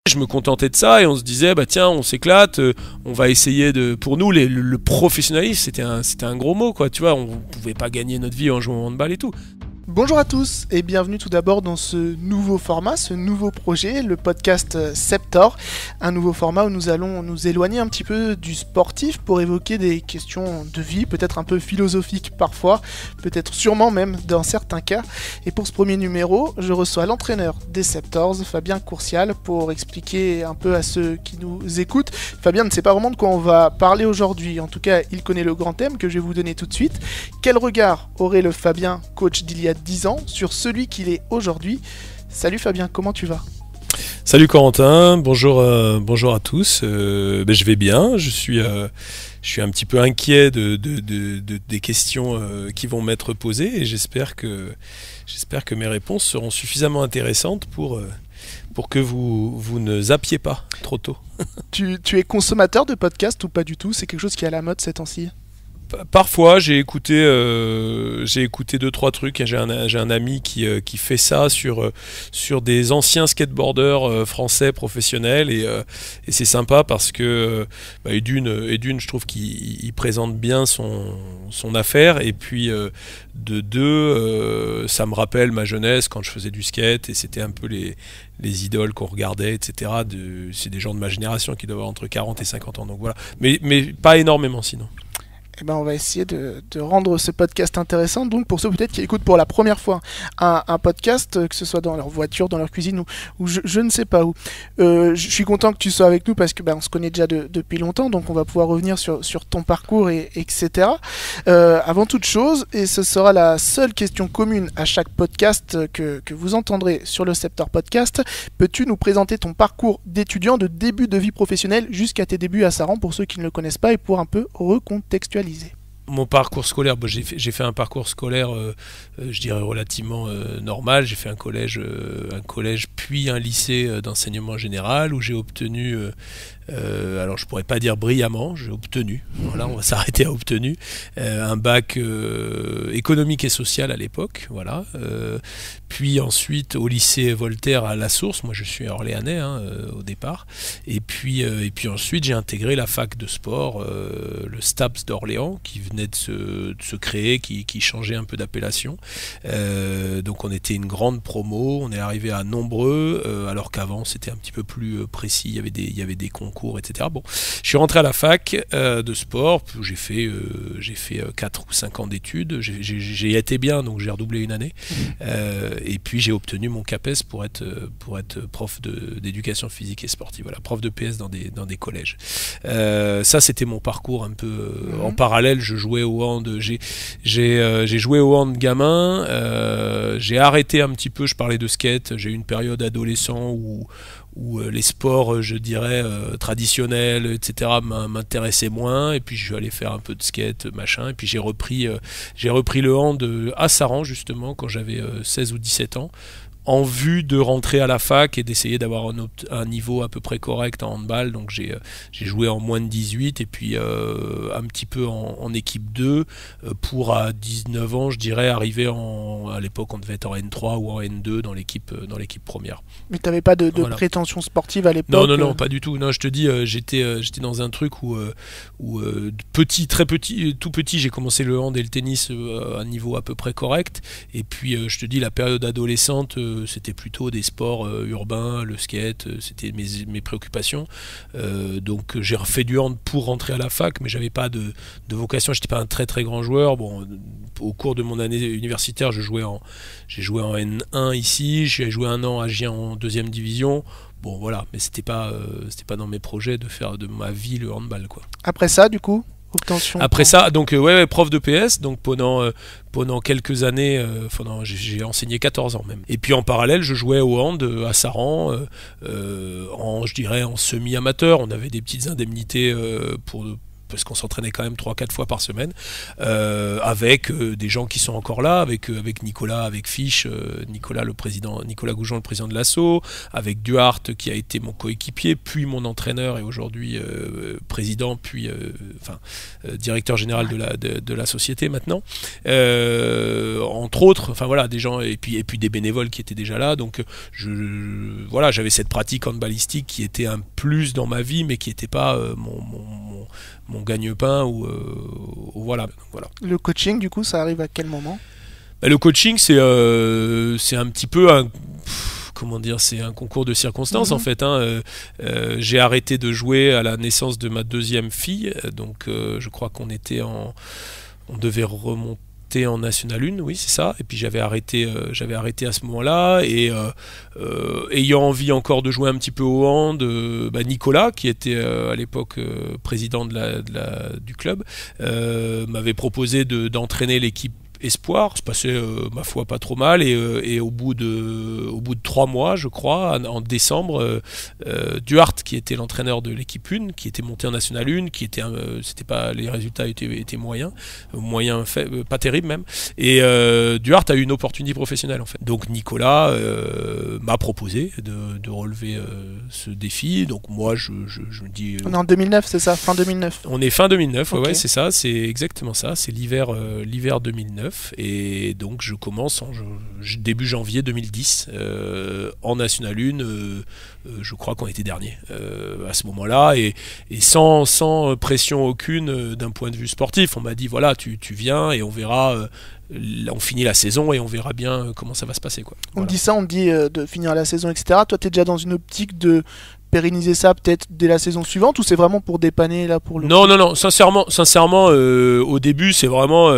Je me contentais de ça et on se disait bah tiens on s'éclate, on va essayer de. Pour nous le professionnalisme c'était un gros mot quoi, tu vois, on pouvait pas gagner notre vie en jouant au handball et tout. Bonjour à tous et bienvenue tout d'abord dans ce nouveau format, ce nouveau projet, le podcast Septor, un nouveau format où nous allons nous éloigner un petit peu du sportif pour évoquer des questions de vie, peut-être un peu philosophiques parfois, peut-être sûrement même dans certains cas. Et pour ce premier numéro, je reçois l'entraîneur des Septors, Fabien Courcial, pour expliquer un peu à ceux qui nous écoutent. Fabien ne sait pas vraiment de quoi on va parler aujourd'hui, en tout cas il connaît le grand thème que je vais vous donner tout de suite. Quel regard aurait le Fabien, coach d'il y a 10 ans, sur celui qu'il est aujourd'hui? Salut Fabien, comment tu vas? Salut Corentin, bonjour à tous. Je vais bien, je suis un petit peu inquiet des questions qui vont m'être posées et j'espère que mes réponses seront suffisamment intéressantes pour que vous ne zappiez pas trop tôt. Tu es consommateur de podcasts ou pas du tout? C'est quelque chose qui est à la mode ces temps-ci? Parfois, j'ai écouté 2-3 trucs. J'ai un ami qui fait ça sur des anciens skateboarders français professionnels et c'est sympa parce que d'une, je trouve qu'il présente bien son affaire et puis de deux, ça me rappelle ma jeunesse quand je faisais du skate et c'était un peu les idoles qu'on regardait, etc. C'est des gens de ma génération qui doivent avoir entre 40 et 50 ans, donc voilà. Mais pas énormément sinon. Eh ben, on va essayer de rendre ce podcast intéressant. Donc pour ceux peut-être qui écoutent pour la première fois un podcast, que ce soit dans leur voiture, dans leur cuisine ou je ne sais pas où. Je suis content que tu sois avec nous parce que on se connaît déjà depuis longtemps, donc on va pouvoir revenir sur ton parcours etc. Avant toute chose, et ce sera la seule question commune à chaque podcast que vous entendrez sur le Septor Podcast, peux-tu nous présenter ton parcours d'étudiant de début de vie professionnelle jusqu'à tes débuts à Saran pour ceux qui ne le connaissent pas et pour un peu recontextualiser? Mon parcours scolaire, j'ai fait un parcours scolaire, je dirais relativement normal. J'ai fait un collège puis un lycée d'enseignement général où j'ai obtenu, alors je pourrais pas dire brillamment, j'ai obtenu, voilà, on va s'arrêter à obtenu, un bac économique et social à l'époque, voilà. Puis ensuite au lycée Voltaire à La Source, moi je suis orléanais au départ, et puis ensuite j'ai intégré la fac de sport, le STAPS d'Orléans, qui venait de se créer, qui changeait un peu d'appellation. Donc on était une grande promo, on est arrivé à nombreux, alors qu'avant c'était un petit peu plus précis, il y avait des concours, etc. Bon, je suis rentré à la fac de sport, j'ai fait 4 ou 5 ans d'études, j'ai été bien, donc j'ai redoublé une année, et puis j'ai obtenu mon CAPES pour être prof d'éducation physique et sportive, voilà, prof de PS dans des collèges. Ça c'était mon parcours un peu en parallèle. Je jouais au hand, j'ai joué au hand gamin, j'ai arrêté un petit peu, je parlais de skate, j'ai eu une période adolescent où les sports, je dirais, traditionnels, etc., m'intéressaient moins, et puis je suis allé faire un peu de skate, machin, et puis j'ai repris le hand à Saran, justement, quand j'avais 16 ou 17 ans, en vue de rentrer à la fac et d'essayer d'avoir un niveau à peu près correct en handball. Donc j'ai joué en moins de 18 et puis un petit peu en équipe 2 pour à 19 ans, je dirais, arriver à l'époque on devait être en N3 ou en N2 dans l'équipe première. Mais tu n'avais pas de voilà. Prétention sportive à l'époque? Non, pas du tout. Non, je te dis, j'étais dans un truc où très petit, tout petit, j'ai commencé le hand et le tennis à un niveau à peu près correct. Et puis, je te dis, la période adolescente, c'était plutôt des sports urbains, le skate, c'était mes préoccupations. Donc, j'ai refait du hand pour rentrer à la fac, mais j'avais pas de vocation. J'étais pas un très très grand joueur. Bon, au cours de mon année universitaire, j'ai joué en N1 ici. J'ai joué un an à Gien en 2e division. Bon voilà, mais c'était pas dans mes projets de faire de ma vie le handball, quoi. Après ça, du coup, obtention. Après ça, donc prof de PS, donc pendant quelques années, j'ai enseigné 14 ans même. Et puis en parallèle, je jouais au hand à Saran, je dirais en semi-amateur. On avait des petites indemnités parce qu'on s'entraînait quand même 3-4 fois par semaine, avec des gens qui sont encore là, avec Nicolas, avec Fiche, Nicolas Goujon, le président de l'ASSO, avec Duarte qui a été mon coéquipier, puis mon entraîneur et aujourd'hui président, puis directeur général de la société maintenant, entre autres, enfin voilà, des gens et puis des bénévoles qui étaient déjà là, donc voilà, j'avais cette pratique handballistique qui était un plus dans ma vie, mais qui n'était pas mon gagne-pain ou voilà. Le coaching, du coup, ça arrive à quel moment? Le coaching, c'est un petit peu c'est un concours de circonstances en fait. J'ai arrêté de jouer à la naissance de ma deuxième fille, donc je crois qu'on devait remonter en National 1, oui c'est ça, et puis j'avais arrêté à ce moment-là, et ayant envie encore de jouer un petit peu au hand, Nicolas qui était à l'époque président du club m'avait proposé d'entraîner l'équipe Espoir. Ça se passait ma foi pas trop mal, et au bout de 3 mois je crois, en décembre, Duarte qui était l'entraîneur de l'équipe 1, qui était monté en National 1, c'était pas, les résultats étaient moyens pas terribles même, et Duarte a eu une opportunité professionnelle en fait, donc Nicolas m'a proposé de relever ce défi, donc moi je me dis on est en 2009, c'est ça, fin 2009? On est fin 2009, okay. Ouais c'est ça, c'est exactement ça, c'est l'hiver 2009, et donc je commence début janvier 2010 en National 1. Je crois qu'on était dernier à ce moment-là, et sans pression aucune d'un point de vue sportif. On m'a dit voilà, tu viens et on verra, on finit la saison et on verra bien comment ça va se passer, quoi. On dit ça, on dit de finir la saison, etc. Toi, tu es déjà dans une optique de pérenniser ça peut-être dès la saison suivante, ou c'est vraiment pour dépanner là pour le... Non, sincèrement, au début c'est vraiment...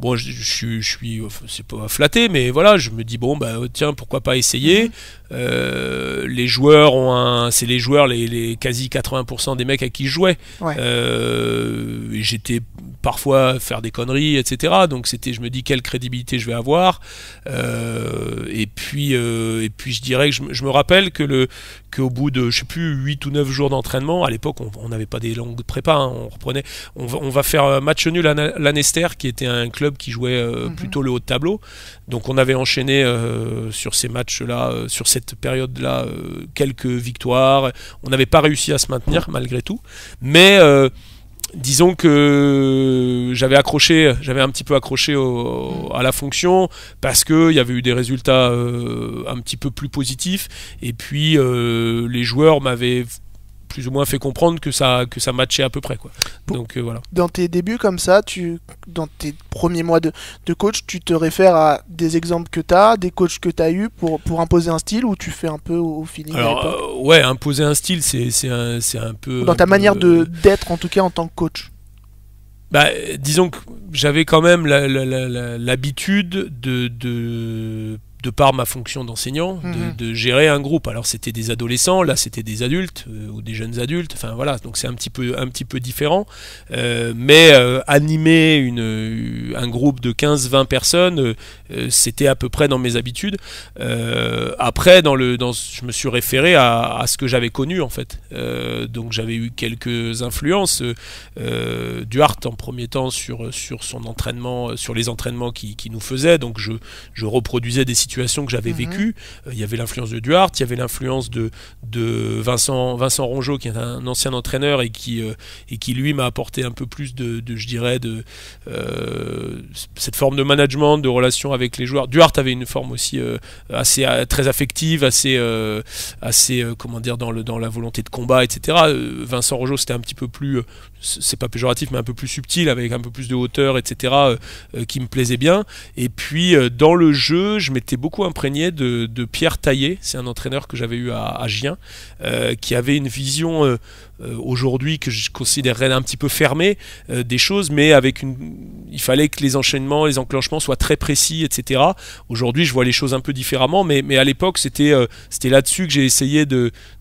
Bon, je suis, c'est pas flatté, mais voilà, je me dis bon tiens, pourquoi pas essayer. Les joueurs c'est les joueurs, les quasi 80% des mecs à qui je jouais. Ouais. J'étais parfois faire des conneries, etc. Donc je me dis quelle crédibilité je vais avoir. Et puis je dirais que je me rappelle qu'au bout de je sais plus 8 ou 9 jours d'entraînement, à l'époque on n'avait pas des longues prépas, on va faire un match nul à Lanester, qui était un club qui jouait plutôt le haut de tableau. Donc on avait enchaîné sur ces matchs-là, sur cette période-là, quelques victoires. On n'avait pas réussi à se maintenir malgré tout, mais disons que j'avais un petit peu accroché à la fonction, parce qu'il y avait eu des résultats un petit peu plus positifs, et puis les joueurs m'avaient plus ou moins fait comprendre que ça matchait à peu près, quoi. Donc voilà. Dans tes débuts comme ça, dans tes premiers mois de coach, tu te réfères à des exemples que tu as, des coachs que tu as eu pour imposer un style, ou tu fais un peu au feeling? Alors ouais, imposer un style, c'est un peu... Dans ta manière d'être, en tout cas en tant que coach. Disons que j'avais quand même l'habitude de par ma fonction d'enseignant, de gérer un groupe. Alors c'était des adolescents, là c'était des adultes ou des jeunes adultes, enfin voilà, donc c'est un petit peu différent, mais animer un groupe de 15-20 personnes, c'était à peu près dans mes habitudes. Après je me suis référé à ce que j'avais connu en fait, donc j'avais eu quelques influences, Duarte en premier temps sur son entraînement, sur les entraînements qu'il nous faisait, donc je reproduisais des situations que j'avais vécues. Il y avait l'influence de Duarte, il y avait l'influence de Vincent Rongeau, qui est un ancien entraîneur et qui lui m'a apporté un peu plus de cette forme de management, de relation avec les joueurs. Duarte avait une forme aussi très affective, assez comment dire, dans la volonté de combat, etc. Vincent Rongeau, c'était un petit peu plus, c'est pas péjoratif, mais un peu plus subtil, avec un peu plus de hauteur, etc., qui me plaisait bien. Et puis dans le jeu, je m'étais beaucoup imprégné de Pierre Taillet, c'est un entraîneur que j'avais eu à Gien, qui avait une vision aujourd'hui que je considérerais un petit peu fermée des choses, mais il fallait que les enchaînements, les enclenchements soient très précis, etc. Aujourd'hui, je vois les choses un peu différemment, mais à l'époque, c'était là-dessus que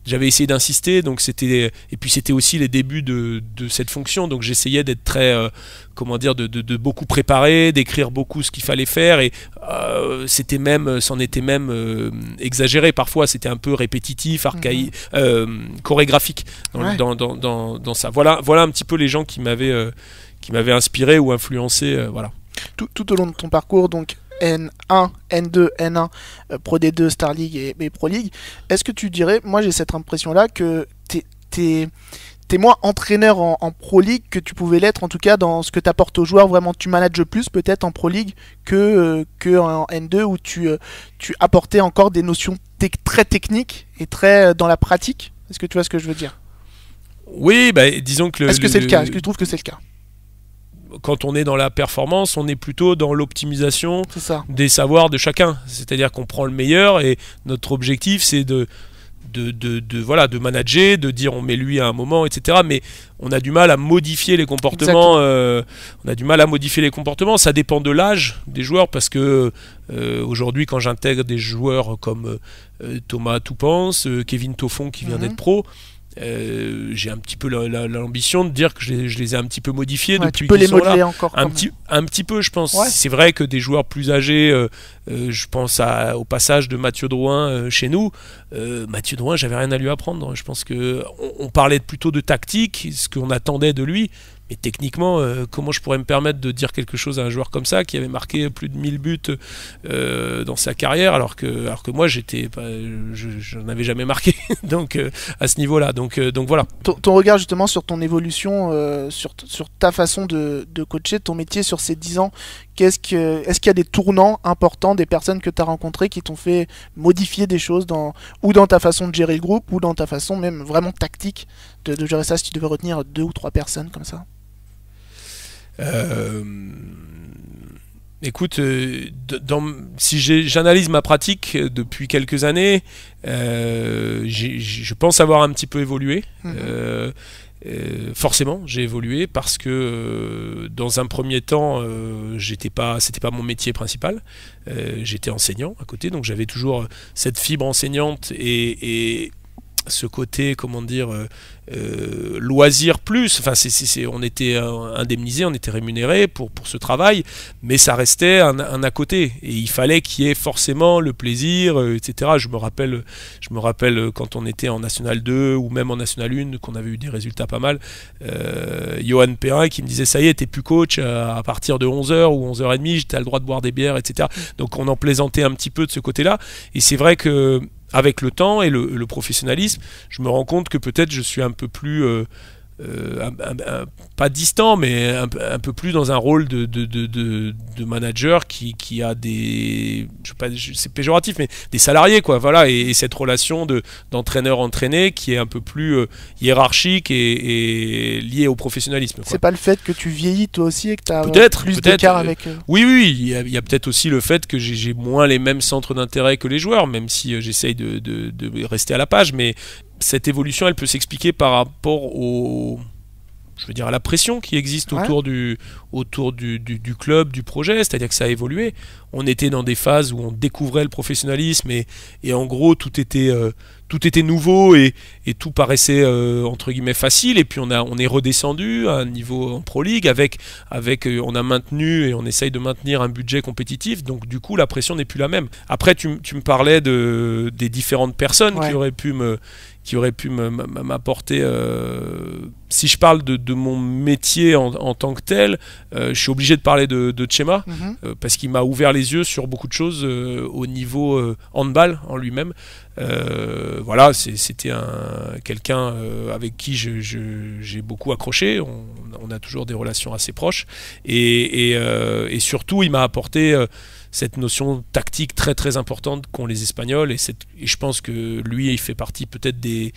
j'avais essayé d'insister. Donc et puis c'était aussi les débuts de cette fonction, donc j'essayais d'être très comment dire, de beaucoup préparer, d'écrire beaucoup ce qu'il fallait faire, et c'en était même exagéré parfois, c'était un peu répétitif, archaïque, chorégraphique dans ça. Voilà un petit peu les gens qui m'avaient inspiré ou influencé, voilà. Tout au long de ton parcours, donc N1, N2, N1, Pro D2, Star League et Pro League, est-ce que tu dirais, moi j'ai cette impression-là, que t'es moins entraîneur en Pro League que tu pouvais l'être, en tout cas dans ce que tu apportes aux joueurs, vraiment tu manages plus peut-être en Pro League que en N2 où tu apportais encore des notions très techniques et très dans la pratique. Est-ce que tu vois ce que je veux dire? Oui, disons que est-ce que c'est le cas? Est-ce que tu trouves que c'est le cas? Quand on est dans la performance, on est plutôt dans l'optimisation des savoirs de chacun. C'est-à-dire qu'on prend le meilleur et notre objectif, c'est de manager, de dire on met lui à un moment, etc. Mais on a du mal à modifier les comportements. Ça dépend de l'âge des joueurs, parce que aujourd'hui, quand j'intègre des joueurs comme Thomas Toupens, Kevin Toffon qui vient d'être pro, j'ai un petit peu l'ambition de dire que je les ai un petit peu modifiés depuis qu'ils sont là. Un petit peu, je pense. Ouais. C'est vrai que des joueurs plus âgés, je pense au passage de Mathieu Drouin chez nous. Mathieu Drouin, j'avais rien à lui apprendre. Je pense qu'on parlait plutôt de tactique, ce qu'on attendait de lui. Mais techniquement, comment je pourrais me permettre de dire quelque chose à un joueur comme ça qui avait marqué plus de 1000 buts dans sa carrière, alors que moi je n'en avais jamais marqué donc à ce niveau-là. Donc voilà. Ton regard justement sur ton évolution, sur ta façon de coacher, ton métier sur ces 10 ans, est-ce qu'il y a des tournants importants, des personnes que tu as rencontrées qui t'ont fait modifier des choses dans ta façon de gérer le groupe, ou dans ta façon même vraiment tactique de gérer ça, si tu devais retenir 2 ou 3 personnes comme ça? Écoute, si j'analyse ma pratique depuis quelques années, je pense avoir un petit peu évolué. Forcément, j'ai évolué parce que dans un premier temps, c'était pas mon métier principal. J'étais enseignant à côté, donc j'avais toujours cette fibre enseignante et ce côté, comment dire, loisir plus. Enfin, on était indemnisé, on était rémunéré pour ce travail, mais ça restait un à côté. Et il fallait qu'il y ait forcément le plaisir, etc. Je me rappelle quand on était en National 2 ou même en National 1, qu'on avait eu des résultats pas mal. Johan Perrin qui me disait, ça y est, t'es plus coach à partir de 11h ou 11h30, t'as le droit de boire des bières, etc. Donc on en plaisantait un petit peu de ce côté-là. Et c'est vrai que avec le temps et le professionnalisme, je me rends compte que peut-être je suis un peu plus, pas distant, mais un peu plus dans un rôle de manager qui a des, c'est péjoratif, mais des salariés, quoi. Voilà, et cette relation d'entraîneur-entraîné qui est un peu plus hiérarchique et liée au professionnalisme, quoi. C'est pas le fait que tu vieillis toi aussi et que tu as plus d'écart avec eux? Oui, il y a peut-être aussi le fait que j'ai moins les mêmes centres d'intérêt que les joueurs, même si j'essaye de rester à la page, mais cette évolution, elle peut s'expliquer par rapport à la pression qui existe autour du club, du projet, c'est-à-dire que ça a évolué. On était dans des phases où on découvrait le professionnalisme et en gros tout était nouveau et tout paraissait entre guillemets facile, et puis on est redescendu à un niveau en Pro League avec on a maintenu et on essaye de maintenir un budget compétitif, donc du coup la pression n'est plus la même. Après tu me parlais des différentes personnes qui auraient pu m'apporter. Si je parle de mon métier en tant que tel, je suis obligé de parler de Tchema, parce qu'il m'a ouvert les yeux sur beaucoup de choses au niveau handball en lui-même. Voilà, c'était quelqu'un avec qui j'ai beaucoup accroché. On a toujours des relations assez proches, et surtout il m'a apporté cette notion tactique très très importante qu'ont les Espagnols, et je pense que lui il fait partie peut-être des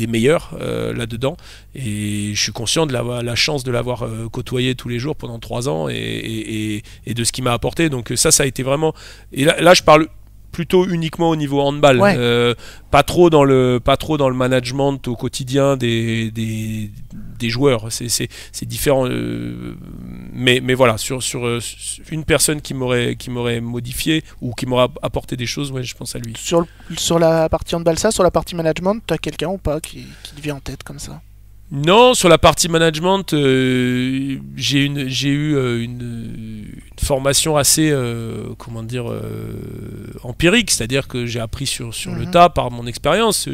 meilleurs là-dedans, et je suis conscient de la chance de l'avoir côtoyé tous les jours pendant 3 ans et de ce qu'il m'a apporté. Donc ça a été vraiment, et là je parle plutôt uniquement au niveau handball, pas trop dans le management au quotidien des joueurs, c'est différent, mais voilà, sur une personne qui m'aurait modifié ou qui m'aurait apporté des choses, je pense à lui. Sur la partie handball, sur la partie management, t'as quelqu'un ou pas qui te vient en tête comme ça? Non, sur la partie management, j'ai eu une formation assez, empirique, c'est-à-dire que j'ai appris sur le tas par mon expérience.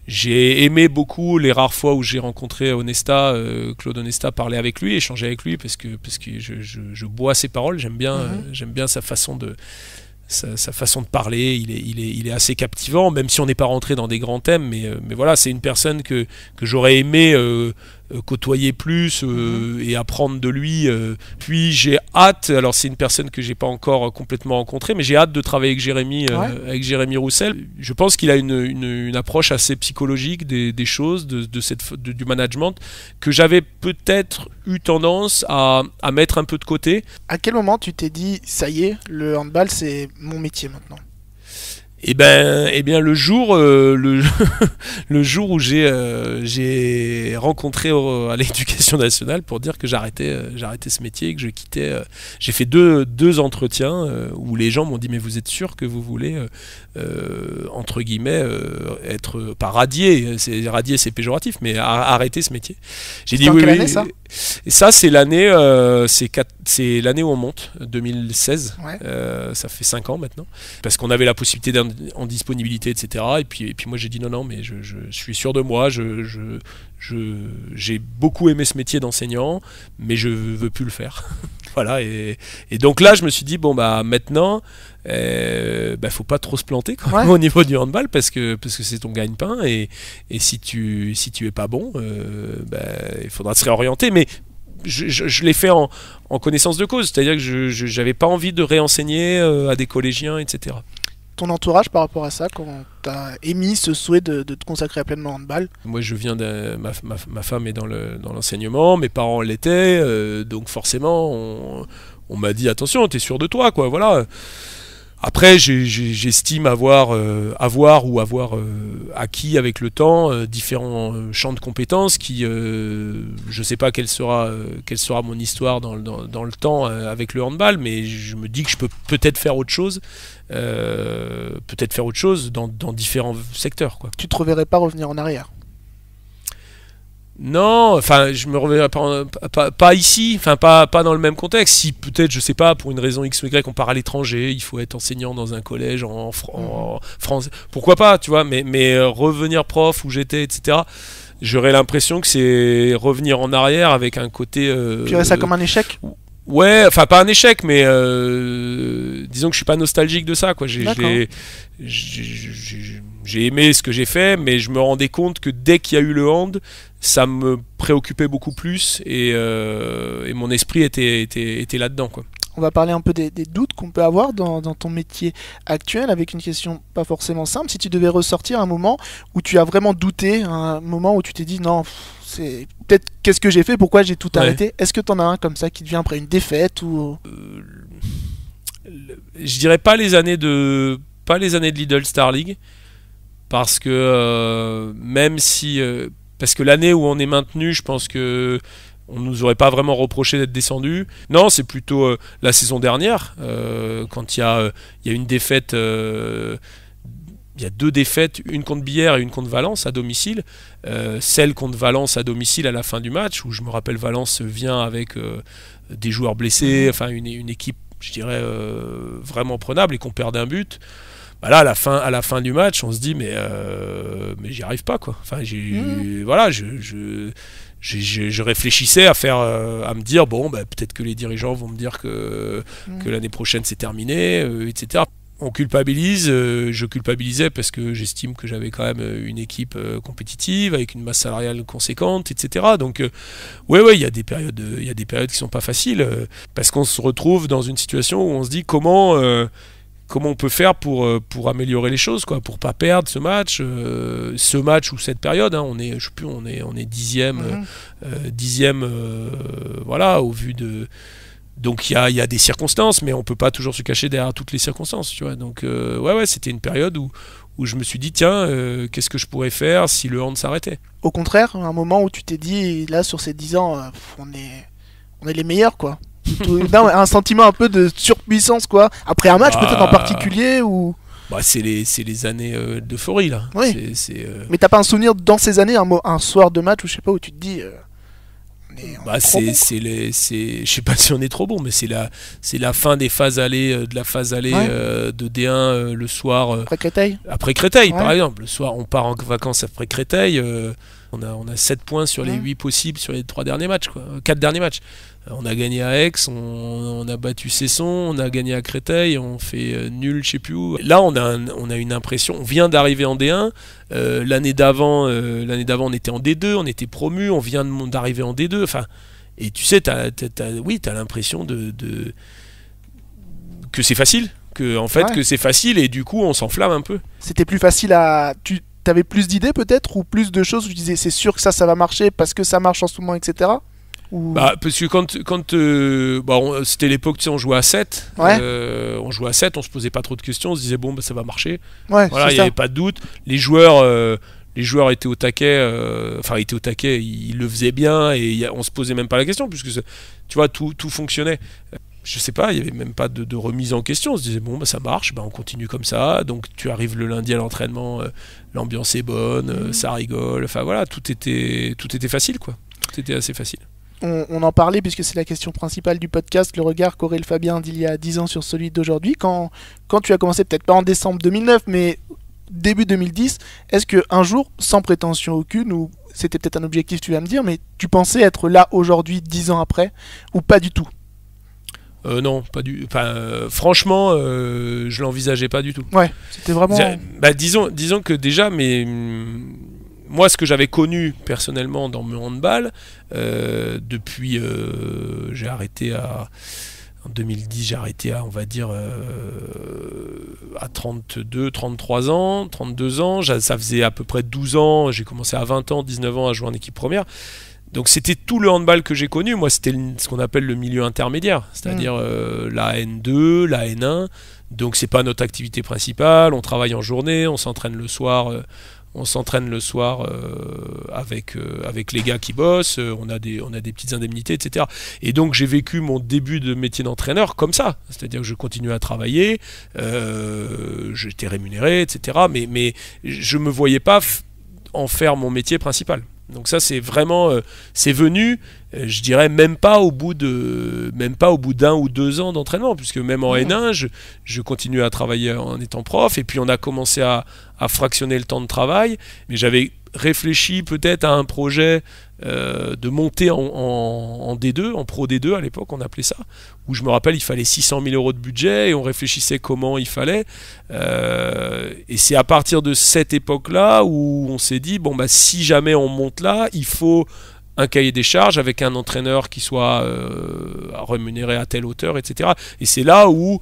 J'ai aimé beaucoup les rares fois où j'ai rencontré Onesta, Claude Onesta, parler avec lui, échanger avec lui, parce que je bois ses paroles, j'aime bien sa façon de parler, il est assez captivant, même si on n'est pas rentré dans des grands thèmes, mais voilà, c'est une personne que j'aurais aimé côtoyer plus et apprendre de lui. Puis j'ai hâte, alors c'est une personne que j'ai pas encore complètement rencontrée, mais j'ai hâte de travailler avec Jérémy Roussel. Je pense qu'il a une approche assez psychologique des choses, du management, que j'avais peut-être eu tendance à mettre un peu de côté. À quel moment tu t'es dit, ça y est, le handball c'est mon métier maintenant? Eh bien le jour où j'ai rencontré à l'Éducation nationale pour dire que j'arrêtais ce métier et que je quittais, j'ai fait deux entretiens où les gens m'ont dit mais vous êtes sûr que vous voulez entre guillemets être pas radié, c'est péjoratif, mais arrêter ce métier. J'ai dit oui. Quelle année ça? Et ça c'est l'année c'est l'année où on monte, 2016. Ouais. Ça fait 5 ans maintenant, parce qu'on avait la possibilité en disponibilité, etc. Et puis moi j'ai dit non, mais je suis sûr de moi, j'ai beaucoup aimé ce métier d'enseignant, mais je veux plus le faire. Voilà, et donc là je me suis dit bon bah maintenant faut pas trop se planter quand même, au niveau du handball, parce que c'est ton gagne-pain, et si tu es pas bon, il faudra se réorienter. Mais je l'ai fait en connaissance de cause, c'est-à-dire que je n'avais pas envie de réenseigner à des collégiens, etc. Ton entourage par rapport à ça, quand tu as émis ce souhait de te consacrer pleinement au handball? Moi je viens ma femme est dans l'enseignement, mes parents l'étaient, donc forcément on m'a dit attention, t'es sûr de toi, quoi, voilà. Après, j'estime avoir acquis avec le temps différents champs de compétences qui, je sais pas quelle sera mon histoire dans le temps avec le handball, mais je me dis que je peux peut-être faire autre chose, dans différents secteurs, quoi. Tu te reverrais pas revenir en arrière? Non, enfin, je me reverrai pas ici, enfin pas dans le même contexte. Si peut-être, je sais pas, pour une raison X ou Y, on part à l'étranger, il faut être enseignant dans un collège en France, pourquoi pas, tu vois. Mais revenir prof où j'étais, etc. J'aurais l'impression que c'est revenir en arrière avec un côté. Tu verrais ça comme un échec? Ouais, enfin pas un échec, mais disons que je suis pas nostalgique de ça, quoi. J'ai aimé ce que j'ai fait, mais je me rendais compte que dès qu'il y a eu le hand, ça me préoccupait beaucoup plus, et mon esprit était là-dedans, quoi. On va parler un peu des doutes qu'on peut avoir dans ton métier actuel, avec une question pas forcément simple. Si tu devais ressortir un moment où tu as vraiment douté, un moment où tu t'es dit non, c'est peut-être qu'est-ce que j'ai fait, pourquoi j'ai tout arrêté, est-ce que tu en as un comme ça qui te vient après une défaite ou... Je dirais pas les années de Lidl Star League, parce que même si parce que l'année où on est maintenu, je pense que on nous aurait pas vraiment reproché d'être descendu. Non, c'est plutôt la saison dernière, quand il y a une défaite, il y a 2 défaites, une contre Billère et une contre Valence à domicile. Celle contre Valence à domicile à la fin du match, où je me rappelle Valence vient avec des joueurs blessés, enfin une équipe, je dirais, vraiment prenable, et qu'on perd d'un but. Bah là, à la fin du match, on se dit mais j'y arrive pas, quoi. Enfin, voilà, je réfléchissais à me dire bon, peut-être que les dirigeants vont me dire que l'année prochaine c'est terminé, etc. On culpabilise, je culpabilisais parce que j'estime que j'avais quand même une équipe compétitive avec une masse salariale conséquente, etc. Donc ouais, il y a des périodes qui sont pas faciles, parce qu'on se retrouve dans une situation où on se dit comment on peut faire pour améliorer les choses, quoi, pour pas perdre ce match ou cette période, hein. On est 10e, voilà, au vu de. Donc il y a des circonstances, mais on peut pas toujours se cacher derrière toutes les circonstances, tu vois. Donc ouais, c'était une période où je me suis dit tiens, qu'est-ce que je pourrais faire si le hand s'arrêtait. Au contraire, un moment où tu t'es dit là sur ces 10 ans, on est les meilleurs, quoi. Non, un sentiment un peu de surpuissance, quoi. Après un match, peut-être en particulier, ou... Bah, c'est les années d'euphorie là. Oui. Mais t'as pas un souvenir dans ces années, un soir de match où je sais pas où tu te dis. Bah, je sais pas si on est trop bon, mais c'est la fin des phases allées, de la phase allée de D1 le soir. Après Créteil. Après Créteil, par exemple. Le soir, on part en vacances après Créteil. On a 7 points sur les 8 possibles sur les 3 derniers matchs, quoi. 4 derniers matchs. On a gagné à Aix, on a battu Cesson, on a gagné à Créteil, on fait nul, je sais plus où. Là, on a une impression, on vient d'arriver en D1. L'année d'avant, on était en D2, on était promu, on vient d'arriver en D2. Enfin, et tu sais, t'as l'impression que c'est facile, que c'est facile, et du coup, on s'enflamme un peu. C'était plus facile tu avais plus d'idées peut-être, ou plus de choses où tu disais c'est sûr que ça va marcher parce que ça marche en ce moment, etc. Bah, parce que quand c'était l'époque, tu sais, on jouait à 7. On jouait à 7, on se posait pas trop de questions, on se disait bon, bah, ça va marcher. Voilà, il n'y avait pas de doute. Les joueurs étaient au taquet, ils le faisaient bien, et on se posait même pas la question, puisque tu vois, tout fonctionnait. Je sais pas, il y avait même pas de remise en question. On se disait bon, bah, ça marche, bah, on continue comme ça. Donc tu arrives le lundi à l'entraînement, l'ambiance est bonne, ça rigole. Enfin voilà, tout était facile, quoi. Tout était assez facile. On en parlait puisque c'est la question principale du podcast, le regard qu'Aurel Fabien d'il y a 10 ans sur celui d'aujourd'hui. Quand tu as commencé, peut-être pas en décembre 2009, mais début 2010, est-ce qu'un jour, sans prétention aucune, ou c'était peut-être un objectif, tu vas me dire, mais tu pensais être là aujourd'hui, 10 ans après, ou pas du tout? Non, pas du. Franchement, je l'envisageais pas du tout. Ouais, c'était vraiment. Disons que déjà, moi, ce que j'avais connu personnellement dans mon handball, depuis, j'ai arrêté en 2010, j'ai arrêté à, on va dire, à 33 ans, 32 ans. Ça faisait à peu près 12 ans. J'ai commencé à 20 ans, 19 ans à jouer en équipe première. Donc c'était tout le handball que j'ai connu. Moi, c'était ce qu'on appelle le milieu intermédiaire, c'est-à-dire la N2, la N1. Donc c'est pas notre activité principale. On travaille en journée, on s'entraîne le soir. Avec les gars qui bossent, on a des petites indemnités, etc. Et donc j'ai vécu mon début de métier d'entraîneur comme ça, c'est-à-dire que je continuais à travailler, j'étais rémunéré, etc. Mais je me voyais pas en faire mon métier principal. Donc ça, c'est vraiment, c'est venu, je dirais même pas au bout d'1 ou 2 ans d'entraînement, puisque même en N1, je continuais à travailler en étant prof, et puis on a commencé à fractionner le temps de travail, mais j'avais réfléchi peut-être à un projet de monter en D2, en Pro D2 à l'époque on appelait ça, où je me rappelle il fallait 600 000 € de budget et on réfléchissait comment il fallait, et c'est à partir de cette époque-là où on s'est dit bon bah si jamais on monte là, il faut un cahier des charges avec un entraîneur qui soit rémunéré à telle hauteur, etc. Et c'est là où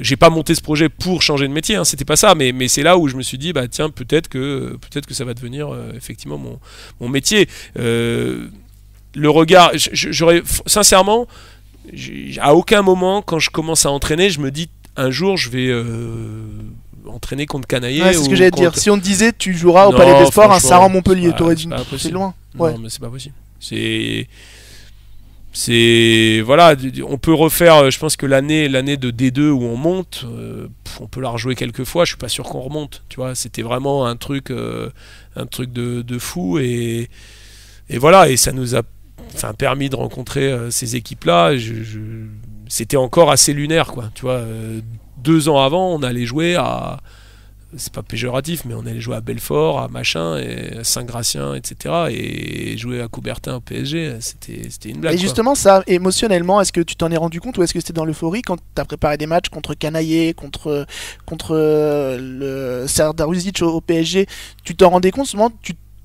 j'ai pas monté ce projet pour changer de métier, hein, c'était pas ça, mais c'est là où je me suis dit bah tiens peut-être que ça va devenir effectivement mon métier. Le regard, j'aurais sincèrement, à aucun moment quand je commence à entraîner, je me dis un jour je vais entraîner contre Canaillé. Ouais, c'est ce que j'allais dire. Si on te disait tu joueras au Palais des Sports à Saran-Montpellier, t'aurais dit c'est loin. Ouais. Non, mais c'est pas possible. C'est voilà, on peut refaire, je pense que l'année de D2 où on monte, on peut la rejouer quelques fois, je suis pas sûr qu'on remonte, tu vois, c'était vraiment un truc de fou, et voilà, et ça nous a permis de rencontrer ces équipes là. C'était encore assez lunaire, quoi, tu vois. 2 ans avant, on allait jouer à, c'est pas péjoratif, mais on allait jouer à Belfort, à machin, et à Saint-Gratien, etc. Et jouer à Coubertin au PSG, c'était une blague. Et justement, quoi. Ça, émotionnellement, est-ce que tu t'en es rendu compte, ou est-ce que c'était dans l'euphorie quand tu as préparé des matchs contre Canaillé, contre le Serdar Uzic au PSG? Tu t'en rendais compte, souvent,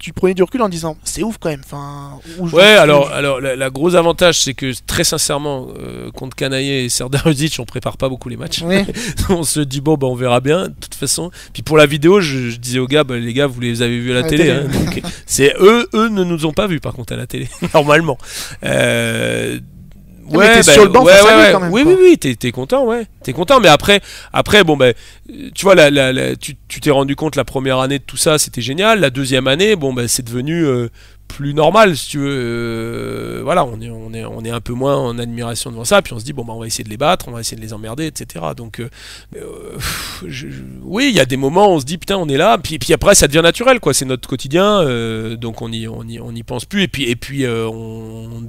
tu prenais du recul en disant c'est ouf quand même. Ouais, alors la grosse avantage, c'est que très sincèrement, contre Canaillé et Serdar Uzic, on prépare pas beaucoup les matchs. Oui. On se dit bon, bah, on verra bien de toute façon. Puis pour la vidéo, je disais aux gars, bah, les gars, vous les avez vus à la télé. Hein, donc, c'est eux ne nous ont pas vus par contre à la télé normalement. Ouais, t'es sur le banc face à lui quand même. Oui, t'es content, ouais. T'es content, mais après, bon, ben, tu vois, tu t'es rendu compte la première année de tout ça, c'était génial. La deuxième année, bon, ben, c'est devenu plus normal, si tu veux. Voilà, on est un peu moins en admiration devant ça, puis on se dit bon bah on va essayer de les battre, on va essayer de les emmerder, etc. Donc oui, il y a des moments où on se dit putain on est là, puis après ça devient naturel quoi, c'est notre quotidien, donc on y pense plus, et puis on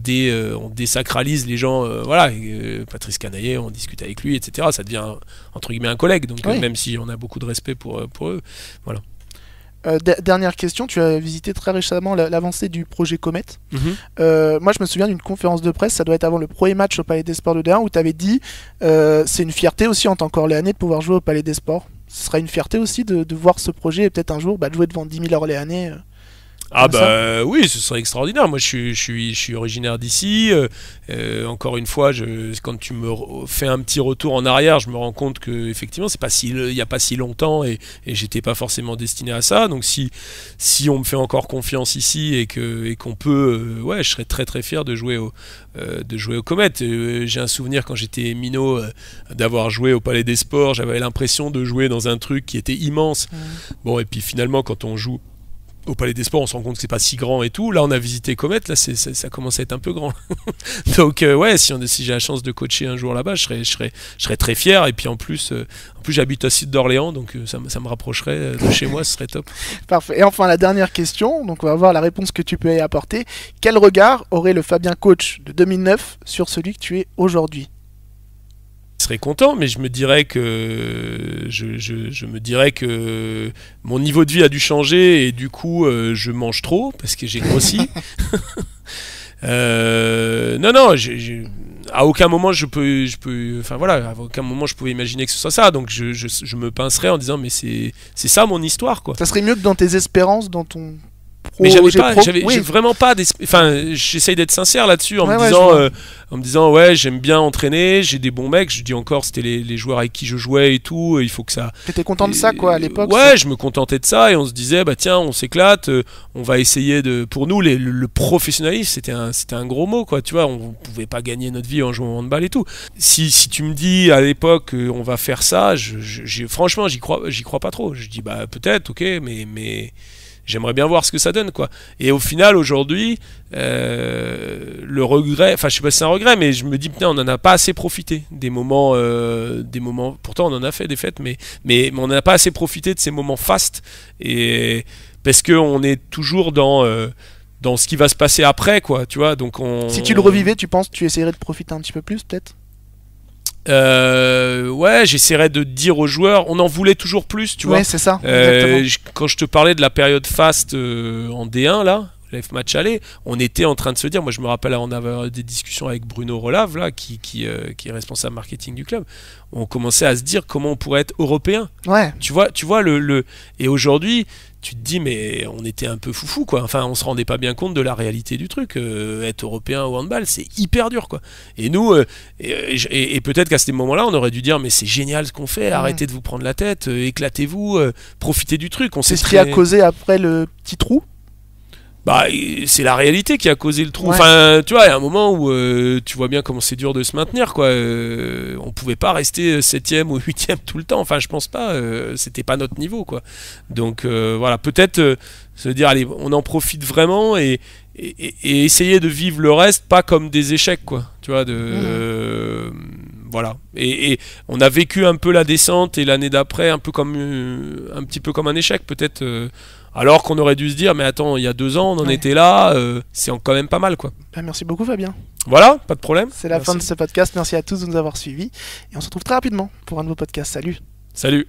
désacralise les gens, voilà. Patrice Canaillet, on discute avec lui, etc. Ça devient entre guillemets un collègue, donc oui. même si on a beaucoup de respect pour eux, voilà. Dernière question, tu as visité très récemment l'avancée du projet Comet. Moi, je me souviens d'une conférence de presse, ça doit être avant le premier match au Palais des Sports de D1, où tu avais dit c'est une fierté aussi en tant qu'Orléanais de pouvoir jouer au Palais des Sports. Ce sera une fierté aussi de voir ce projet et peut-être un jour de jouer devant 10 000 Orléanais. Ah bah oui, ce serait extraordinaire. Moi je suis originaire d'ici, encore une fois quand tu me fais un petit retour en arrière, je me rends compte que effectivement il y a pas si longtemps, et j'étais pas forcément destiné à ça, donc si on me fait encore confiance ici et qu'on peut, ouais, je serais très très fier de jouer au Comet. J'ai un souvenir quand j'étais minot d'avoir joué au Palais des Sports, j'avais l'impression de jouer dans un truc qui était immense. Bon, et puis finalement quand on joue au Palais des Sports, on se rend compte que c'est pas si grand et tout. Là, on a visité Comet, là, ça commence à être un peu grand. Donc, ouais, si j'ai la chance de coacher un jour là-bas, je serais très fier. Et puis en plus j'habite à Sud d'Orléans, donc ça me rapprocherait de chez moi, ce serait top. Parfait. Et enfin, la dernière question, donc on va voir la réponse que tu peux y apporter. Quel regard aurait le Fabien coach de 2009 sur celui que tu es aujourd'hui ? Je serais content, mais je me dirais que mon niveau de vie a dû changer, et du coup je mange trop parce que j'ai grossi. Non, à aucun moment enfin voilà, à aucun moment je pouvais imaginer que ce soit ça, donc je me pincerais en disant mais c'est ça mon histoire quoi. Ça serait mieux que dans tes espérances, dans ton mais j'ai vraiment pas enfin j'essaye d'être sincère là-dessus en me disant ouais, j'aime bien entraîner, j'ai des bons mecs, je dis encore c'était les joueurs avec qui je jouais et tout, il faut que ça. T'étais content de ça quoi à l'époque? Ouais, je me contentais de ça, et on se disait bah tiens, on s'éclate, on va essayer pour nous le professionnalisme c'était un gros mot quoi, tu vois, on pouvait pas gagner notre vie en jouant au handball et tout. Si tu me dis à l'époque on va faire ça, franchement j'y crois pas trop. Je dis bah peut-être, OK, mais j'aimerais bien voir ce que ça donne quoi. Et au final aujourd'hui le regret, enfin je sais pas si c'est un regret, mais je me dis putain on en a pas assez profité des moments, pourtant on en a fait des fêtes, mais on n'a pas assez profité de ces moments fastes, et parce que on est toujours dans ce qui va se passer après quoi, tu vois. Donc si tu le revivais, tu penses que tu essaierais de profiter un petit peu plus peut-être? Ouais, j'essaierais de dire aux joueurs, on en voulait toujours plus, tu vois. Ouais, c'est ça. Quand je te parlais de la période fast en D1 là, l'F match aller, on était en train de se dire, moi je me rappelle, on avait des discussions avec Bruno Relave là, qui est responsable marketing du club. On commençait à se dire comment on pourrait être européen. Ouais. Tu vois et aujourd'hui tu te dis mais on était un peu foufou quoi, enfin on se rendait pas bien compte de la réalité du truc, être européen au handball c'est hyper dur quoi, et nous et peut-être qu'à ce moment là on aurait dû dire mais c'est génial ce qu'on fait, arrêtez de vous prendre la tête, éclatez-vous, profitez du truc. C'est ce qui a causé après le petit trou. Bah, c'est la réalité qui a causé le trou. Ouais. Enfin, tu vois, il y a un moment où tu vois bien comment c'est dur de se maintenir, quoi. On pouvait pas rester 7ème ou 8ème tout le temps. Enfin, je pense pas. C'était pas notre niveau, quoi. Donc, voilà, peut-être se dire, allez, on en profite vraiment, et essayer de vivre le reste pas comme des échecs, quoi. Tu vois, voilà. Et on a vécu un peu la descente et l'année d'après un petit peu comme un échec, peut-être. Alors qu'on aurait dû se dire, mais attends, il y a 2 ans, on en était là, c'est quand même pas mal, quoi. Merci beaucoup, Fabien. Voilà, pas de problème. C'est la fin de ce podcast. Merci à tous de nous avoir suivis. Et on se retrouve très rapidement pour un nouveau podcast. Salut. Salut.